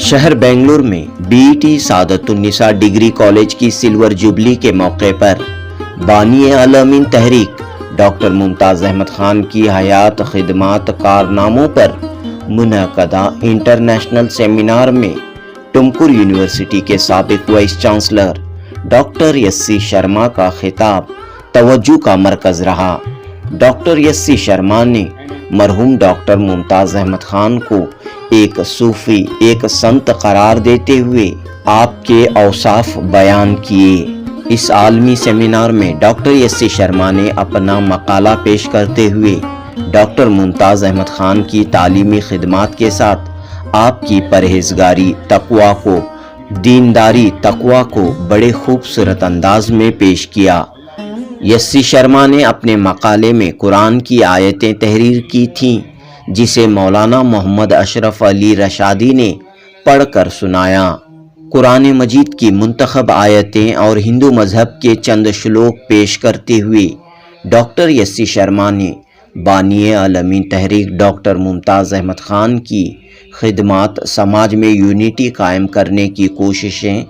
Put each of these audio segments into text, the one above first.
शहर बेंगलुरु में BET सादतुन्निसा degree college की सिल्वर जुबली के मौके पर बानी आलमीन तहरीक डॉक्टर मुमताज अहमद खान की हयात खिदमात कारनामों पर मुनअक़दा इंटरनेशनल सेमिनार में टुमकुर यूनिवर्सिटी के साबिक vice chancellor doctor SC Sharma का खिताब तवज्जो का मरकज रहा। डॉक्टर यस्सी शर्मा ने मरहूम डॉक्टर मुमताज अहमद खान को एक सूफी, एक संत करार देते हुए आपके औसाफ बयान किए। इस आलमी सेमिनार में डॉक्टर यस्सी शर्मा ने अपना मकाला पेश करते हुए डॉक्टर मुमताज अहमद खान की तालीमी खिदमात के साथ आपकी परहेजगारी तकवा को, दीनदारी तकवा को बड़े खूबसूरत अंदाज में पेश किया। यस्सी शर्मा ने अपने मकाले में कुरान की आयतें तहरीर की थीं, जिसे मौलाना मोहम्मद अशरफ अली रशादी ने पढ़कर सुनाया। कुरान मजीद की मुंतखब आयतें और हिंदू मजहब के चंद श्लोक पेश करते हुए डॉक्टर यस्सी शर्मा ने बानी आलमीन तहरीक डॉक्टर मुमताज अहमद खान की खिदमात, समाज में यूनिटी कायम करने की कोशिशें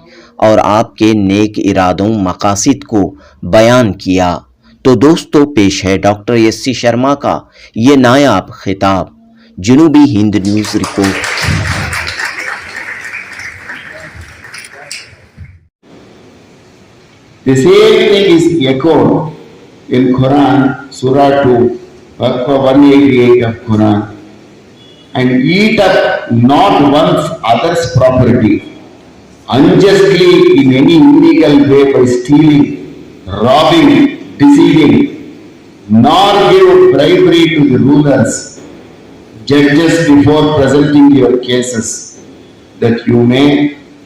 और आपके नेक इरादों मकासिद को बयान किया। तो दोस्तों, पेश है डॉक्टर यस्सी शर्मा का ये नायाब खिताब। जनूबी Hind news report. The same thing is echoed in Quran, Surah 2, verse 188 of Quran. And eat up not one's other's property unjustly in any illegal way by stealing, robbing, deceiving, nor give bribery to the rulers, judges before presenting your cases, that you may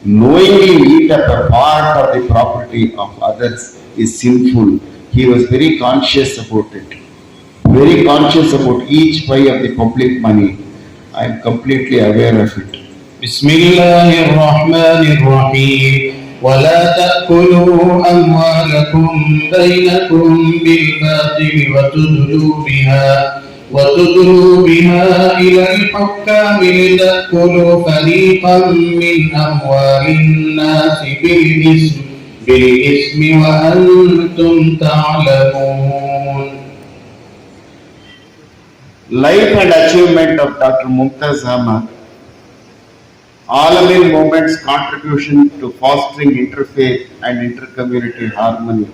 knowingly eat up a part of the property of others is sinful. He was very conscious about it, very conscious about each pie of the public money. I am completely aware of it. Bismillahirrahmanirrahim. ولا تأكلوا أموالكم بينكم بالباطل وتدلوا بها إلى الحكام لتأكلوا فريقا من أموال الناس بالإثم وأنتم تعلمون. Life and achievement of Dr. Mumtaz Ahmed, Alameen Movement's contribution to fostering interfaith and intercommunity harmony.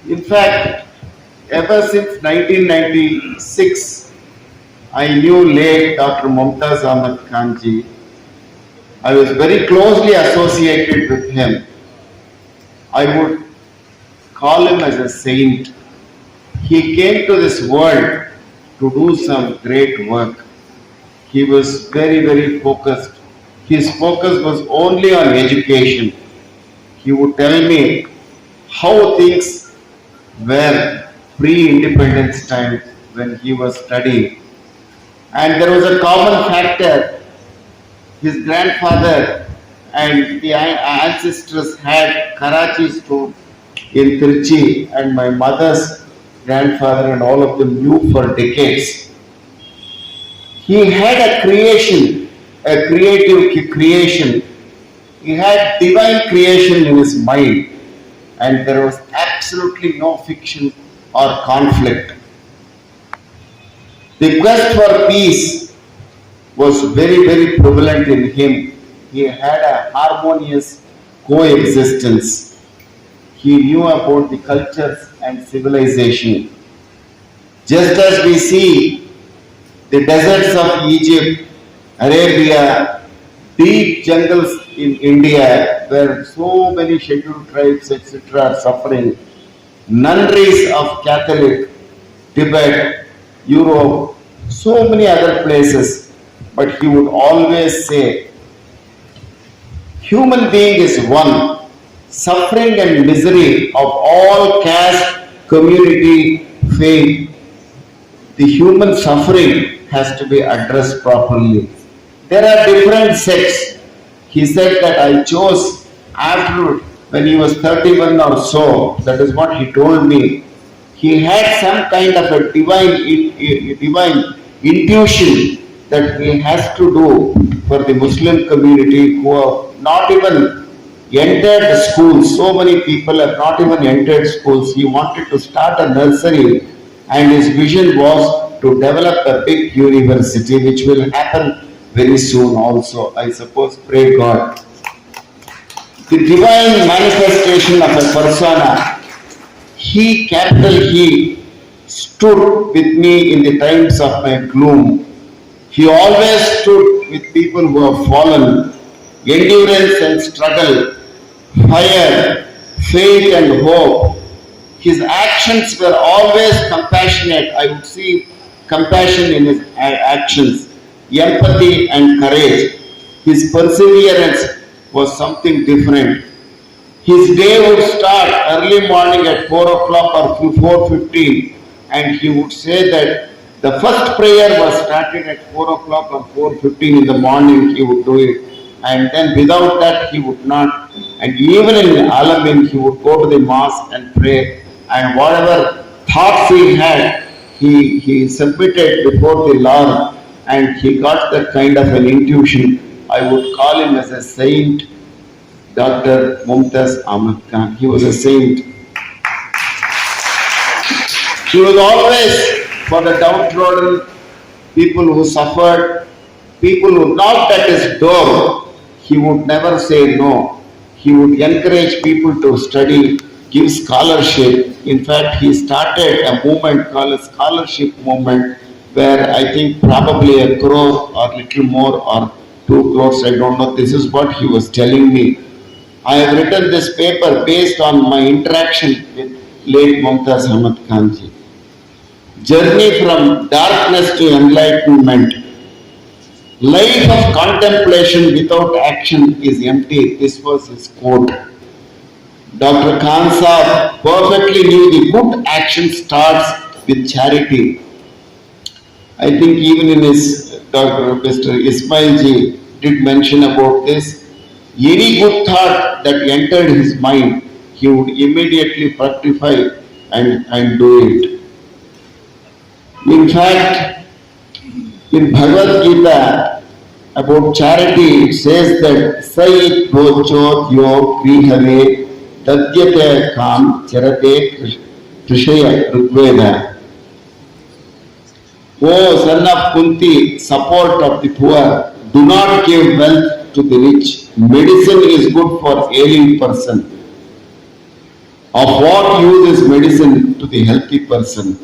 In fact, ever since 1996, I knew late Dr. Mumtaz Ahmed Khan ji. I was very closely associated with him. I would call him as a saint. He came to this world to do some great work. He was very, very focused. His focus was only on education. He would tell me how things were pre-independence time when he was studying. And there was a common factor. His grandfather and the ancestors had Karachi store in Trichy, and my mother's grandfather and all of them knew for decades. He had a creation, a creative creation. He had divine creation in his mind, and there was absolutely no fiction or conflict. The quest for peace was very, very prevalent in him. He had a harmonious coexistence. He knew about the cultures and civilization. Just as we see the deserts of Egypt, Arabia, deep jungles in India, where so many scheduled tribes, etc. are suffering, nunneries of Catholic, Tibet, Europe, so many other places. But he would always say, human being is one. Suffering and misery of all caste, community, faith, the human suffering has to be addressed properly. There are different sects. He said that I chose after when he was 31 or so. That is what he told me. He had some kind of a divine intuition that he has to do for the Muslim community who have not even entered schools. So many people have not even entered schools. He wanted to start a nursery, and his vision was to develop a big university, which will happen very soon also. I suppose, pray God. The divine manifestation of a persona, he, capital He, stood with me in the times of my gloom. He always stood with people who have fallen. Endurance and struggle, fire, faith and hope. His actions were always compassionate. I would see compassion in his actions, empathy and courage. His perseverance was something different. His day would start early morning at 4 o'clock or 4:15, and he would say that the first prayer was started at 4 o'clock or 4:15 in the morning. He would do it, and then without that he would not. And even in Alamin, he would go to the mosque and pray, and whatever thoughts he had, he submitted before the Lord, and he got that kind of an intuition. I would call him as a saint, Dr. Mumtaz Ahmed Khan. He was a saint. He was always for the downtrodden, people who suffered, people who knocked at his door. He would never say no. He would encourage people to study, give scholarship. In fact, he started a movement called a scholarship movement, where I think probably 1 crore or little more or 2 crores, I don't know. This is what he was telling me. I have written this paper based on my interaction with late Mumtaz Ahmed Khan ji. Journey from darkness to enlightenment. Life of contemplation without action is empty. This was his quote. Dr. Khan Saab perfectly knew the good action starts with charity. I think even in his Dr. Mr. Ismail ji did mention about this. Any good thought that entered his mind, he would immediately fructify and do it. In fact, in Bhagavad Gita, about charity, it says that Sai Bochot Yo Krihave Tadyate Kam Charate Trishaya Rigveda. O son of Kunti, support of the poor, do not give wealth to the rich. Medicine is good for ailing person. Of what use is medicine to the healthy person?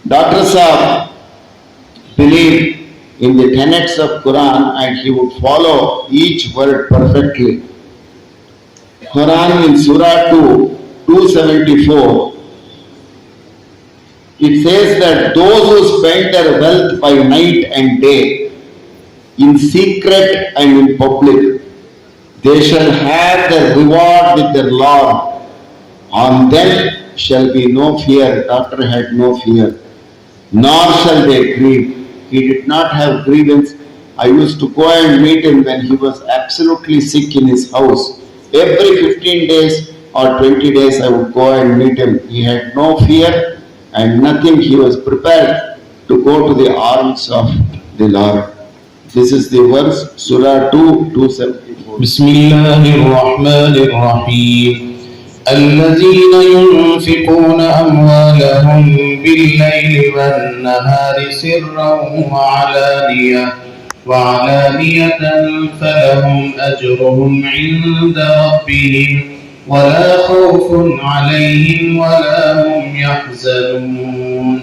Dr. Saab believed in the tenets of Quran, and he would follow each word perfectly. Quran in Surah 2, 274, it says that those who spend their wealth by night and day, in secret and in public, they shall have their reward with their Lord. On them shall be no fear. Doctor had no fear, nor shall they grieve. He did not have grievance. I used to go and meet him when he was absolutely sick in his house. Every 15 days or 20 days I would go and meet him. He had no fear and nothing. He was prepared to go to the arms of the Lord. This is the verse, Surah 2, 274. Bismillahirrahmanirrahim. الذين ينفقون أموالهم بالليل والنهار سرا وعلانية فلهم أجرهم عند ربهم ولا خوف عليهم ولا هم يحزنون.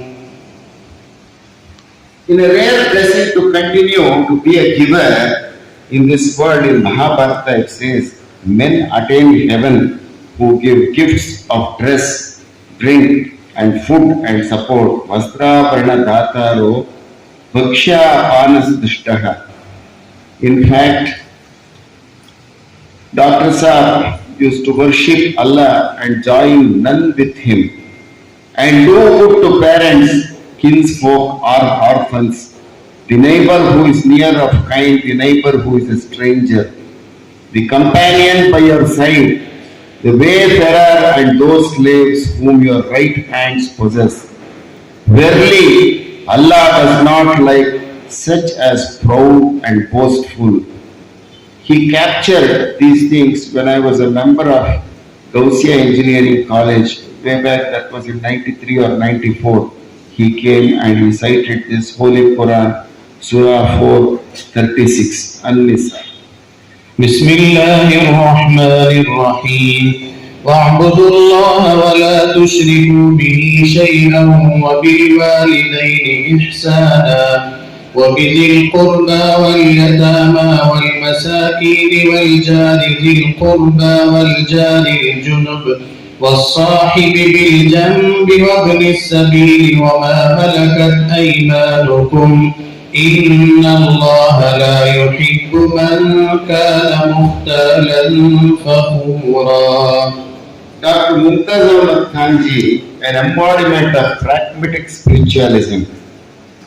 In a rare blessing to continue to be a giver in this world, in Mahabharata it says, men attain heaven who give gifts of dress, drink and food and support. Vastra Varna Dataro Bhaksha Panas Dishtaha. In fact, Dr. Saab used to worship Allah and join none with him, and do good to parents, kinsfolk or orphans, the neighbor who is near of kind, the neighbor who is a stranger, the companion by your side, the wayfarer and those slaves whom your right hands possess. Verily, Allah does not like such as proud and boastful. He captured these things when I was a member of Gausia Engineering College, way back, that was in 93 or 94. He came and he cited this Holy Quran, Surah 4:36, An-Nisa. بسم الله الرحمن الرحيم واعبدوا الله ولا تشركوا به شيئا وبالوالدين إحسانا وبذي القربى واليتامى والمساكين والجار ذي القربى والجار الجنب والصاحب بالجنب وابن السبيل وما ملكت أيمانكم إن الله لا يحب من كان مختالا فخورا. Dr. Mumtaz Ahmed Khan ji, an embodiment of pragmatic spiritualism.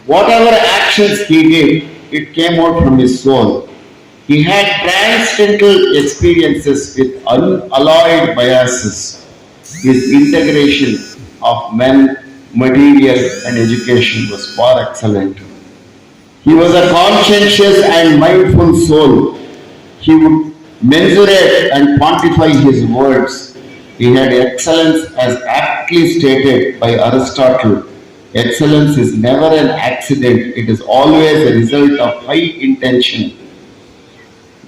Whatever actions he did, it came out from his soul. He had transcendental experiences with unalloyed biases. His integration of men, material, and education was far excellent. He was a conscientious and mindful soul. He would mensurate and quantify his words. He had excellence as aptly stated by Aristotle. Excellence is never an accident, it is always a result of high intention.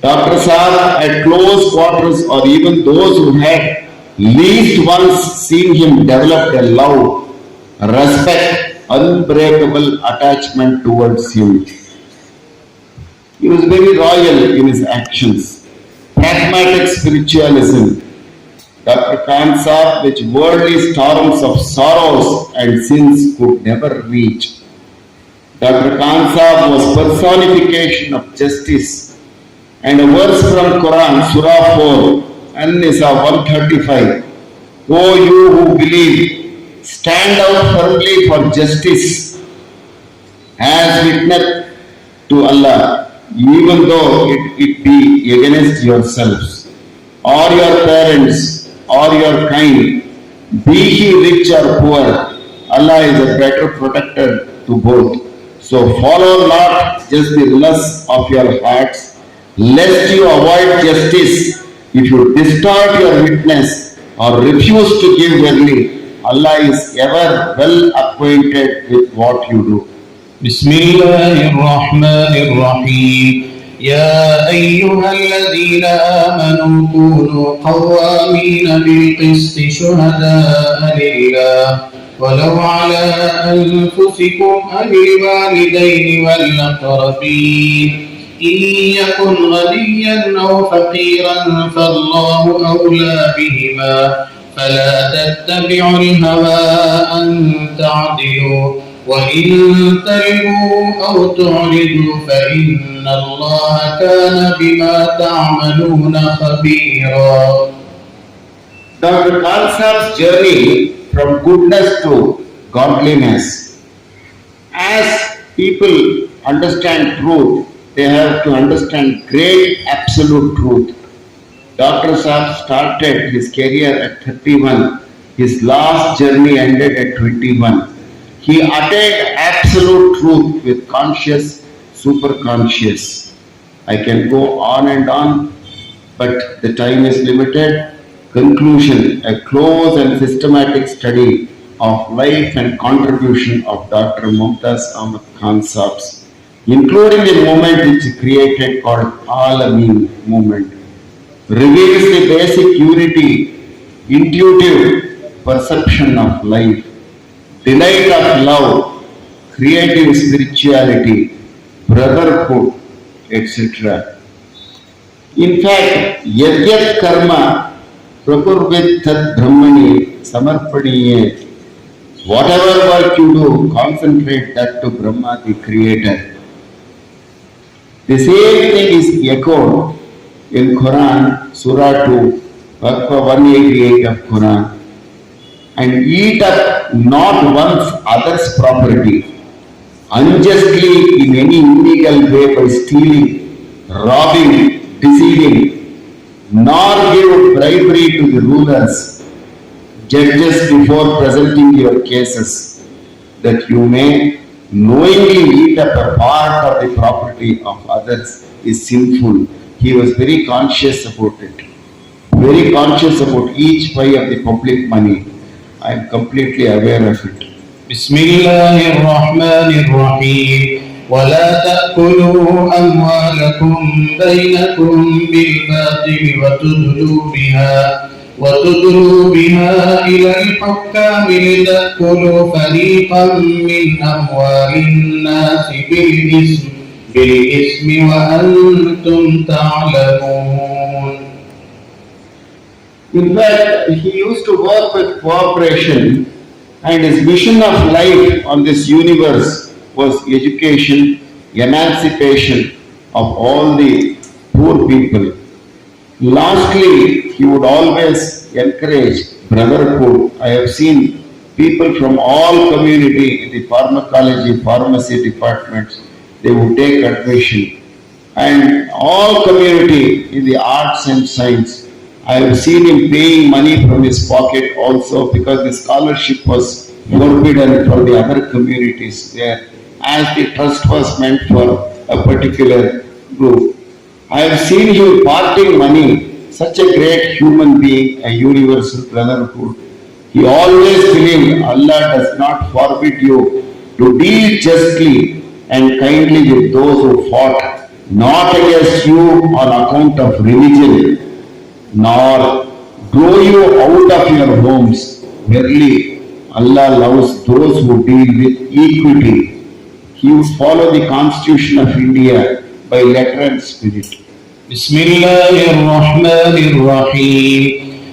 Dr. Saab, at close quarters, or even those who had least once seen him, developed a love, respect, unbreakable attachment towards him. He was very royal in his actions. Pragmatic spiritualism. Dr. Khan saw which worldly storms of sorrows and sins could never reach. Dr. Khan Sahib was personification of justice. And a verse from Quran, Surah 4, An-Nisa 135. O you who believe, stand out firmly for justice as witness to Allah, even though it be against yourselves, or your parents, or your kind, be he rich or poor, Allah is a better protector to both. So follow not just the lusts of your hearts, lest you avoid justice. If you distort your witness or refuse to give verily, Allah is ever well acquainted with what you do. بسم الله الرحمن الرحيم يا أيها الذين آمنوا كونوا قوامين بالقسط شهداء لله ولو على أنفسكم أو الوالدين والأقربين إن يكن غنيا أو فقيرا فالله أولى بهما فلا تتبعوا الهوى أن تعدلوا وإن تلووا أو تعرضوا فإن الله كان بما تعملون خبيرا. Dr. Khalsa's journey from goodness to godliness. As people understand truth, they have to understand great absolute truth. Dr. Saab started his career at 31. His last journey ended at 21. He attained absolute truth with conscious, superconscious. I can go on and on, but the time is limited. Conclusion, a close and systematic study of life and contribution of Dr. Mumtaz Ahmed Khan Saab's, including the movement which he created called Alameen movement, reveals the basic unity, intuitive perception of life, delight of love, creative spirituality, brotherhood, etc. In fact, yadyat karma prakurvit tad brahmani samarpaniye. Whatever work you do, concentrate that to Brahma, the creator. The same thing is echoed in Quran, Surah 2, verse 188 of Quran. And eat up not one's other's property unjustly in any illegal way by stealing, robbing, deceiving, nor give bribery to the rulers, judges before presenting your cases, that you may knowingly eat up a part of the property of others is sinful. He was very conscious about it. Very conscious about each pie of the public money. I am completely aware of it. بسم الله الرحمن الرحيم ولا تأكلوا أموالكم بينكم بالباطل وتدلوا بها إلى الحكام لتأكلوا فريقا من أموال الناس بالإثم وأنتم تعلمون. In fact, he used to work with cooperation, and his mission of life on this universe was education, emancipation of all the poor people. Lastly, he would always encourage brotherhood. I have seen people from all community in the pharmacology, pharmacy departments, they would take admission. And all community in the arts and science, I have seen him paying money from his pocket also, because the scholarship was forbidden from the other communities there, as the trust was meant for a particular group. I have seen him parting money, such a great human being, a universal brotherhood. He always believed Allah does not forbid you to deal justly and kindly with those who fought not against you on account of religion, nor drove you out of your homes. Verily, Allah loves those who deal with equity. He would follow the Constitution of India by letter and spirit. بسم الله الرحمن الرحيم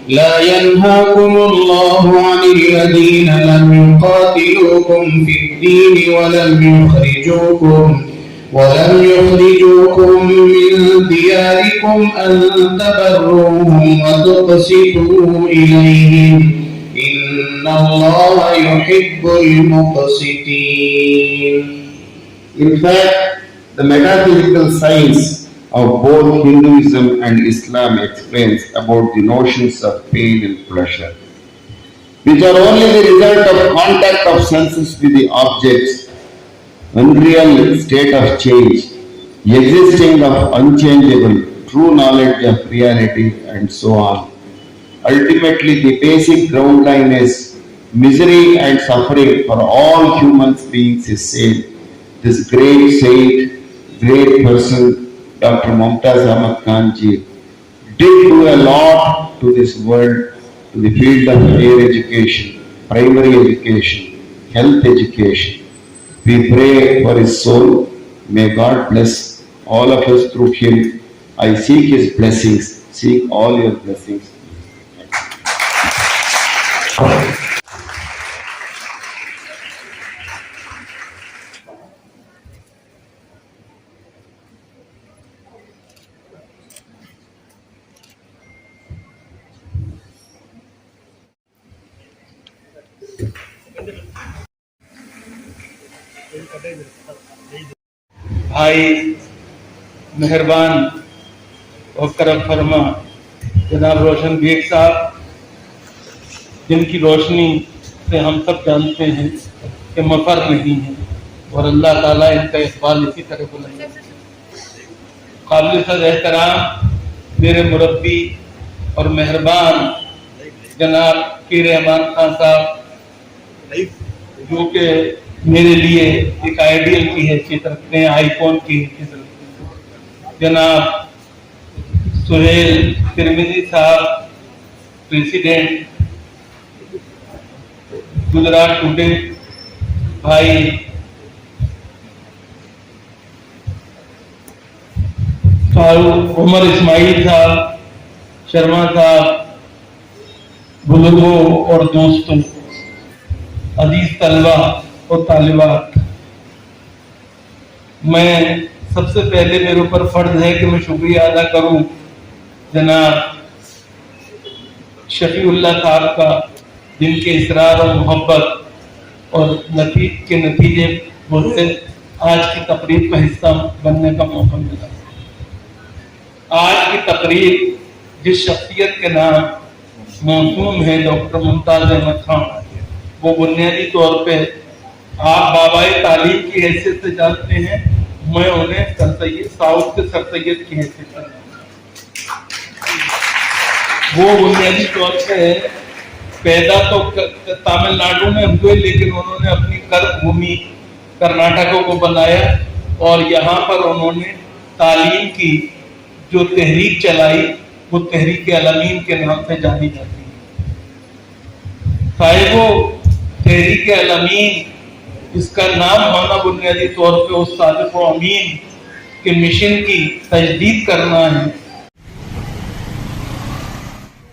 لا ينهاكم الله عن الذين لم يقاتلوكم في الدين ولم يخرجوكم من دياركم أن تبروهم وتقسطوا إليهم إن الله يحب المقسطين. In fact, the metaphysical science of both Hinduism and Islam explains about the notions of pain and pleasure, which are only the result of contact of senses with the objects, unreal state of change, existing of unchangeable, true knowledge of reality, and so on. Ultimately, the basic ground line is misery and suffering for all human beings is same. This great saint, great person, Dr. Mumtaz Ahmed Khan ji, did do a lot to this world, to the field of higher education, primary education, health education. We pray for his soul. May God bless all of us through him. I seek his blessings. Seek all your blessings. भाई मेहरबान और करम फरमा जनाब रोशन bag साहब, जिनकी रोशनी से हम सब जानते हैं कि मफर नहीं है, और अल्लाह ताला इनका इकबाल इसी तरह बुलाए। काबिल सद एहतराम मेरे मुरब्बी और मेहरबान जनाब के रहमान खान साहब, जो कि मेरे लिए एक आइडियल की हैसियत रखते हैं, आइकॉन की हैसियत रखते हैं। जनाब सुहेल तिरमिजी साहब, प्रेसिडेंट गुजरात टुडे, भाई फारूक उमर इस्माइल साहब, शर्मा साहब, बुजुर्गों और दोस्तों, अजीज तलबा और तालिबात, मैं सबसे पहले मेरे ऊपर फर्ज है कि मैं शुक्रिया अदा करूं जनाब शफीउल्लाह साहब का, जिनके इसरार और मोहब्बत और के नतीजे मुझे आज की तकरीब का हिस्सा बनने का मौका मिला। आज की तकरीब जिस शख्सियत के नाम मौसूम है डॉक्टर मुमताज अहमद खान, वो बुनियादी तौर पे آپ بابائے تعلیم کی حیثیت سے جانتے ہیں، میں انہیں سر سید ساؤتھ کے سر سید کی حیثیت سے جانتا ہوں۔ وہ بنیادی طور پہ پیدا تو تامل ناڈو میں ہوئے، لیکن انہوں نے اپنی کرم کرناٹک کو بنایا اور یہاں پر انہوں نے تعلیم کی جو تحریک چلائی وہ تحریک علمین کے نام سے جانی جاتی ہے۔ صاحبو، تحریک علمین اس کا نام ہونا بنیادی طور پہ اس صادق و امین کے مشن کی تجدید کرنا ہے۔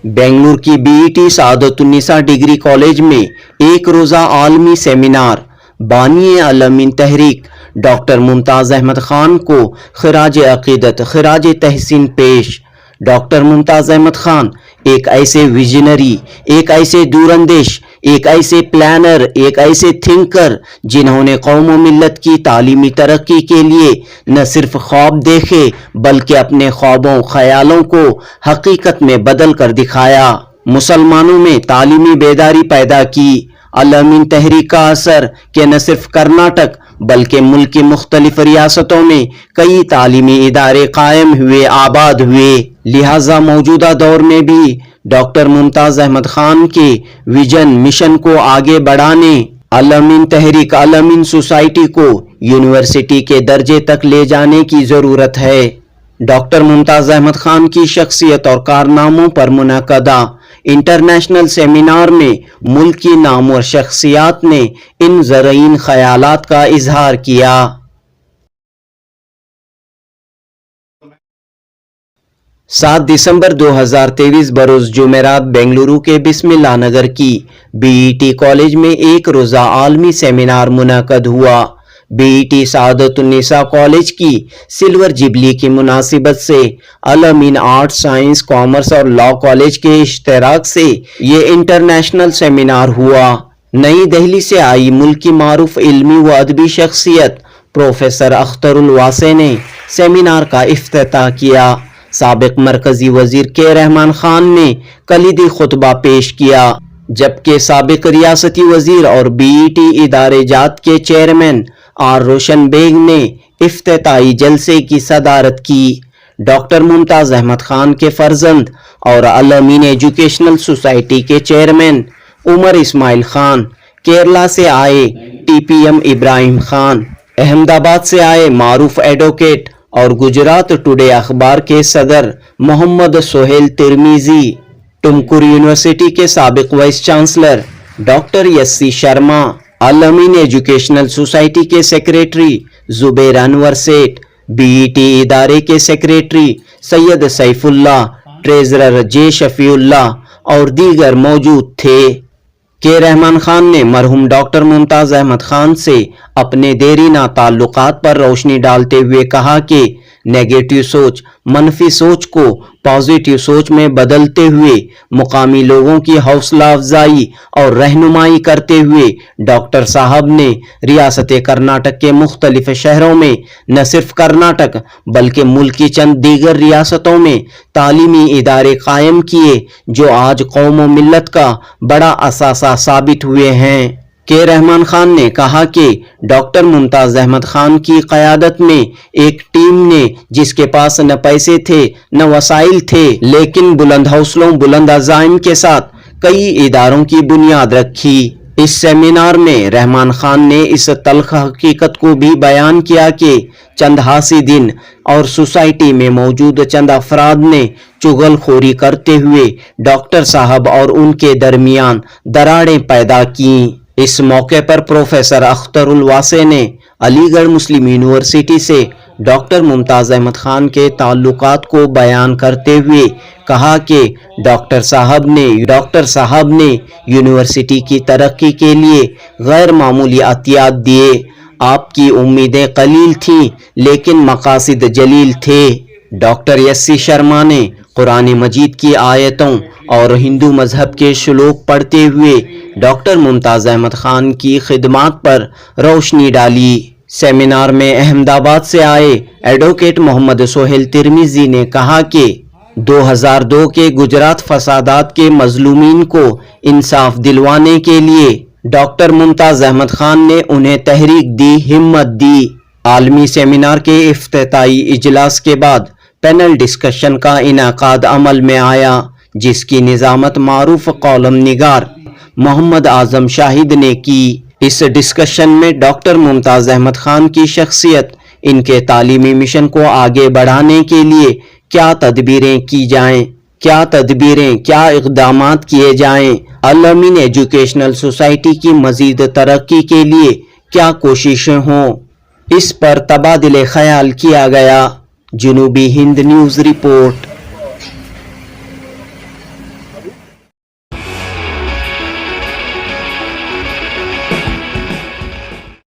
بنگلور کی BET سعادت النساء ڈگری کالج میں ایک روزہ عالمی سیمینار بانی علمین تحریک ڈاکٹر ممتاز احمد خان کو خراج عقیدت خراج تحسین پیش۔ ڈاکٹر ممتاز احمد خان ایک ایسے ویژنری، ایک ایسے دور اندیش، ایک ایسے پلانر، ایک ایسے تھنکر جنہوں نے قوم و ملت کی تعلیمی ترقی کے لیے نہ صرف خواب دیکھے بلکہ اپنے خوابوں خیالوں کو حقیقت میں بدل کر دکھایا، مسلمانوں میں تعلیمی بیداری پیدا کی۔ علمین تحریک کا اثر کہ نہ صرف کرناٹک بلکہ ملک کی مختلف ریاستوں میں کئی تعلیمی ادارے قائم ہوئے، آباد ہوئے، لہٰذا موجودہ دور میں بھی ڈاکٹر ممتاز احمد خان کے ویژن مشن کو آگے بڑھانے علمین تحریک علمین سوسائٹی کو یونیورسٹی کے درجے تک لے جانے کی ضرورت ہے۔ ڈاکٹر ممتاز احمد خان کی شخصیت اور کارناموں پر منعقدہ انٹرنیشنل سیمینار میں ملک کی نامور شخصیات نے ان زرعین خیالات کا اظہار کیا۔ 7 دسمبر 2023 بروز جمعرات بنگلورو کے بسم اللہ نگر کی BET کالج میں ایک روزہ عالمی سیمینار منعقد ہوا۔ BET سعادت النساء کالج کی سلور جبلی کی مناسبت سے علمین آرٹ سائنس کامرس اور لاء کالج کے اشتراک سے یہ انٹرنیشنل سیمینار ہوا۔ نئی دہلی سے آئی ملک کی معروف علمی و ادبی شخصیت پروفیسر اختر الواسع نے سیمینار کا افتتاح کیا۔ سابق مرکزی وزیر کے رحمان خان نے کلیدی خطبہ پیش کیا، جبکہ سابق ریاستی وزیر اور BET ادارے جات کے چیئرمین آر روشن بیگ نے افتتاحی جلسے کی صدارت کی۔ ڈاکٹر ممتاز احمد خان کے فرزند اور علمین ایجوکیشنل سوسائٹی کے چیئرمین عمر اسماعیل خان، کیرلا سے آئے TPM ابراہیم خان، احمد آباد سے آئے معروف ایڈوکیٹ اور گجرات ٹوڈے اخبار کے صدر محمد سہیل ترمیزی، ٹمکر یونیورسٹی کے سابق وائس چانسلر ڈاکٹر یسی شرما، علمین ایجوکیشنل سوسائٹی کے سیکریٹری زبیر انور سیٹھ، BET ادارے کے سیکریٹری سید سیف اللہ، ٹریزرر جے شفیع اللہ اور دیگر موجود تھے۔ کے رحمان خان نے مرحوم ڈاکٹر ممتاز احمد خان سے اپنے دیرینہ تعلقات پر روشنی ڈالتے ہوئے کہا کہ نیگیٹو سوچ، منفی سوچ کو پازیٹیو سوچ میں بدلتے ہوئے مقامی لوگوں کی حوصلہ افزائی اور رہنمائی کرتے ہوئے ڈاکٹر صاحب نے ریاست کرناٹک کے مختلف شہروں میں نہ صرف کرناٹک بلکہ ملک کی چند دیگر ریاستوں میں تعلیمی ادارے قائم کیے جو آج قوم و ملت کا بڑا اثاثہ ثابت ہوئے ہیں۔ کے رحمان خان نے کہا کہ ڈاکٹر ممتاز احمد خان کی قیادت میں ایک ٹیم نے جس کے پاس نہ پیسے تھے نہ وسائل تھے لیکن بلند حوصلوں بلند عزائم کے ساتھ کئی اداروں کی بنیاد رکھی۔ اس سیمینار میں رحمان خان نے اس تلخ حقیقت کو بھی بیان کیا کہ چند حاسدین اور سوسائٹی میں موجود چند افراد نے چغل خوری کرتے ہوئے ڈاکٹر صاحب اور ان کے درمیان دراڑیں پیدا کیں۔ اس موقع پر پروفیسر اختر الواسع نے علی گڑھ مسلم یونیورسٹی سے ڈاکٹر ممتاز احمد خان کے تعلقات کو بیان کرتے ہوئے کہا کہ ڈاکٹر صاحب نے یونیورسٹی کی ترقی کے لیے غیر معمولی عطیات دیے۔ آپ کی امیدیں قلیل تھیں لیکن مقاصد جلیل تھے۔ ڈاکٹر یسی شرما نے قرآن مجید کی آیتوں اور ہندو مذہب کے شلوک پڑھتے ہوئے ڈاکٹر ممتاز احمد خان کی خدمات پر روشنی ڈالی۔ سیمینار میں احمد آباد سے آئے ایڈوکیٹ محمد سہیل ترمیزی نے کہا کہ 2002 کے گجرات فسادات کے مظلومین کو انصاف دلوانے کے لیے ڈاکٹر ممتاز احمد خان نے انہیں تحریک دی، ہمت دی۔ عالمی سیمینار کے افتتاحی اجلاس کے بعد پینل ڈسکشن کا انعقاد عمل میں آیا، جس کی نظامت معروف کالم نگار محمد اعظم شاہد نے کی۔ اس ڈسکشن میں ڈاکٹر ممتاز احمد خان کی شخصیت، ان کے تعلیمی مشن کو آگے بڑھانے کے لیے کیا تدبیریں کی جائیں، کیا اقدامات کیے جائیں، الامین ایجوکیشنل سوسائٹی کی مزید ترقی کے لیے کیا کوششیں ہوں، اس پر تبادلہ خیال کیا گیا۔ جنوبی ہند نیوز رپورٹ۔